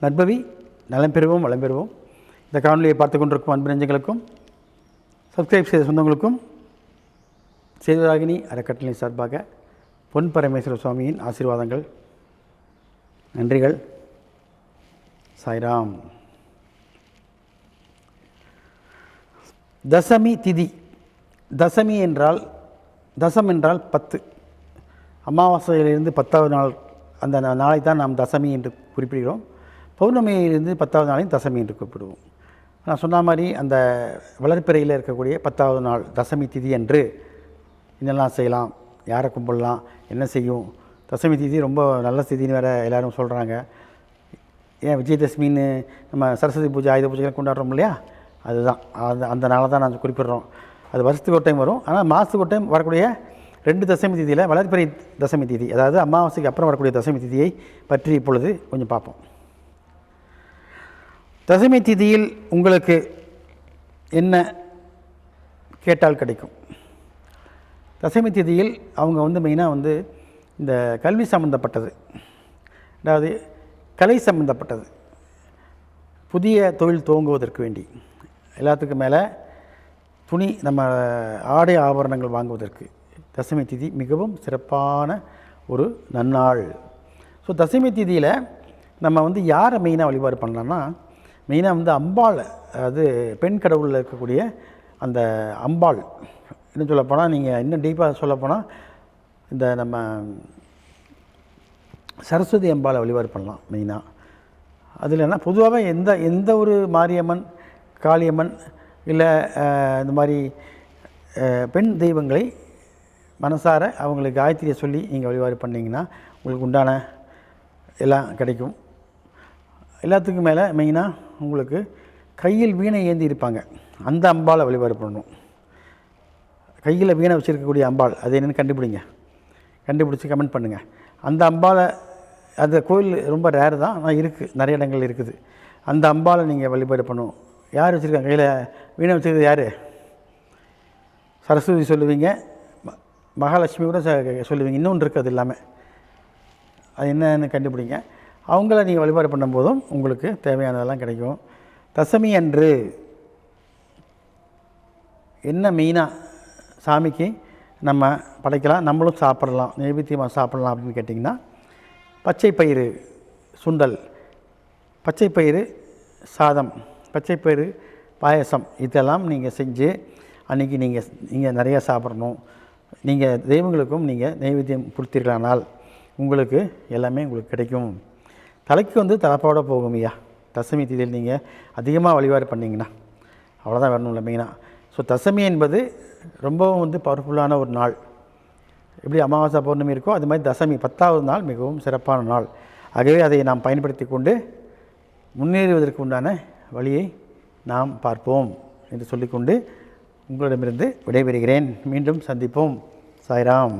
நற்பவி நலம் பெறுவோம் வளம் பெறுவோம். இந்த காணொலியை பார்த்து கொண்டிருக்கும் அன்பு நெஞ்சங்களுக்கும் சப்ஸ்கிரைப் செய்த சொந்தங்களுக்கும் சேதுராகினி அறக்கட்டளை சார்பாக பொன் பரமேஸ்வர சுவாமியின் ஆசீர்வாதங்கள், நன்றிகள். சாய்ராம். தசமி திதி. தசமி என்றால், தசம் என்றால் 10. அமாவாசையிலிருந்து 10வது நாள், அந்த நாளை தான் நாம் தசமி என்று குறிப்பிடுகிறோம். பௌர்ணமியிலிருந்து 10வது நாளையும் தசமி என்று குறிப்பிடுவோம். நான் சொன்ன மாதிரி அந்த வளர்ப்பிறையில் இருக்கக்கூடிய 10வது நாள் தசமி திதி என்று என்னெல்லாம் செய்யலாம், யாரை கும்பிடலாம், என்ன செய்யும். தசமி திதி ரொம்ப நல்ல திதின்னு வேறு எல்லோரும் சொல்கிறாங்க. ஏன் விஜயதசமின்னு நம்ம சரஸ்வதி பூஜை, ஆயுத பூஜைகள் கொண்டாடுறோம் இல்லையா, அதுதான் அந்த நாளை தான் நான் குறிப்பிட்றோம். அது வருஷத்துக்கு ஒரு டைம் வரும். ஆனால் மாதத்துக்கு ஒரு டைம் வரக்கூடிய 2 தசமி திதியில் வளர்ப்பிறை தசமி திதி, அதாவது அமாவாசைக்கு அப்புறம் வரக்கூடிய தசமி திதியை பற்றி இப்பொழுது கொஞ்சம் பார்ப்போம். தசமி திதியில் உங்களுக்கு என்ன கேட்டால் கிடைக்கும்? தசமி திதியில் அவங்க மெயினாக இந்த கல்வி சம்மந்தப்பட்டது, அதாவது கலை சம்பந்தப்பட்டது, புதிய தொழில் துவங்குவதற்கு வேண்டி, எல்லாத்துக்கும் மேலே துணி, நம்ம ஆடை ஆபரணங்கள் வாங்குவதற்கு தசமி திதி மிகவும் சிறப்பான ஒரு நன்னாள். ஸோ தசமி திதியில் நம்ம யாரை மெயினாக வழிபாடு பண்ணலாம்னா, மெயினாக அம்பாள், அதாவது பெண் கடவுளில் இருக்கக்கூடிய அந்த அம்பாள். இன்னும் சொல்லப்போனால், நீங்கள் இன்னும் டீப்பாக சொல்லப்போனால் இந்த நம்ம சரஸ்வதி அம்பாளை வழிபாடு பண்ணலாம் மெயினாக. அதில் என்ன பொதுவாகவே எந்த ஒரு மாரியம்மன், காளியம்மன் இல்லை இந்த மாதிரி பெண் தெய்வங்களை மனசார அவங்களுக்கு காயத்ரியை சொல்லி நீங்கள் வழிபாடு பண்ணிங்கன்னா உங்களுக்கு உண்டான எல்லாம் கிடைக்கும். எல்லாத்துக்கும் மேலே மெயினாக உங்களுக்கு கையில் வீணை ஏந்தி இருப்பாங்க, அந்த அம்பாளை வழிபாடு பண்ணணும். கையில் வீணை வச்சுருக்கக்கூடிய அம்பாள் அது என்னென்னு கண்டுபிடிச்சி கமெண்ட் பண்ணுங்கள். அந்த அம்பாளை, அந்த கோயில் ரொம்ப ரேர் தான், ஆனால் இருக்குது, நிறைய இடங்கள் இருக்குது. அந்த அம்பாளை நீங்கள் வழிபாடு பண்ணணும். யார் வச்சுருக்காங்க கையில் வீணை வச்சுருக்கிறது? யார்? சரஸ்வதி சொல்லுவீங்க, மகாலட்சுமி கூட சொல்லுவீங்க. இன்னொன்று இருக்குது, அது இல்லாமல் அது என்னன்னு கண்டுபிடிங்க. அவங்கள நீங்கள் வழிபாடு பண்ணும்போதும் உங்களுக்கு தேவையானதெல்லாம் கிடைக்கும். தசமி அன்று என்ன மெயினாக சாமிக்கு நம்ம படைக்கலாம், நம்மளும் சாப்பிட்லாம், நைவேத்தியமாக சாப்பிட்லாம் அப்படின்னு கேட்டிங்கன்னா, பச்சைப்பயிறு சுண்டல், பச்சைப்பயிறு சாதம், பச்சைப்பயிறு பாயசம், இதெல்லாம் நீங்கள் செஞ்சு அன்றைக்கி நீங்கள் நிறையா சாப்பிட்ணும். நீங்கள் தெய்வங்களுக்கும் நீங்கள் நைவேத்தியம் கொடுத்தீர்களானால் உங்களுக்கு எல்லாமே உங்களுக்கு கிடைக்கும். தலைக்கு தலைப்பாவோட போகும் ஐயா. தசமி திதியில் நீங்கள் அதிகமாக வழிபாடு பண்ணிங்கன்னா அவ்வளோதான் வரணும்ல மெயினாக. ஸோ தசமி என்பது ரொம்பவும் பவர்ஃபுல்லான ஒரு நாள். எப்படி அமாவாசை பௌர்ணமி இருக்கோ அது மாதிரி தசமி 10வது நாள் மிகவும் சிறப்பான நாள். ஆகவே அதை நாம் பயன்படுத்தி கொண்டு முன்னேறுவதற்கு உண்டான வழியை நாம் பார்ப்போம் என்று சொல்லிக்கொண்டு உங்களிடமிருந்து விடைபெறுகிறேன். மீண்டும் சந்திப்போம். சாய்ராம்.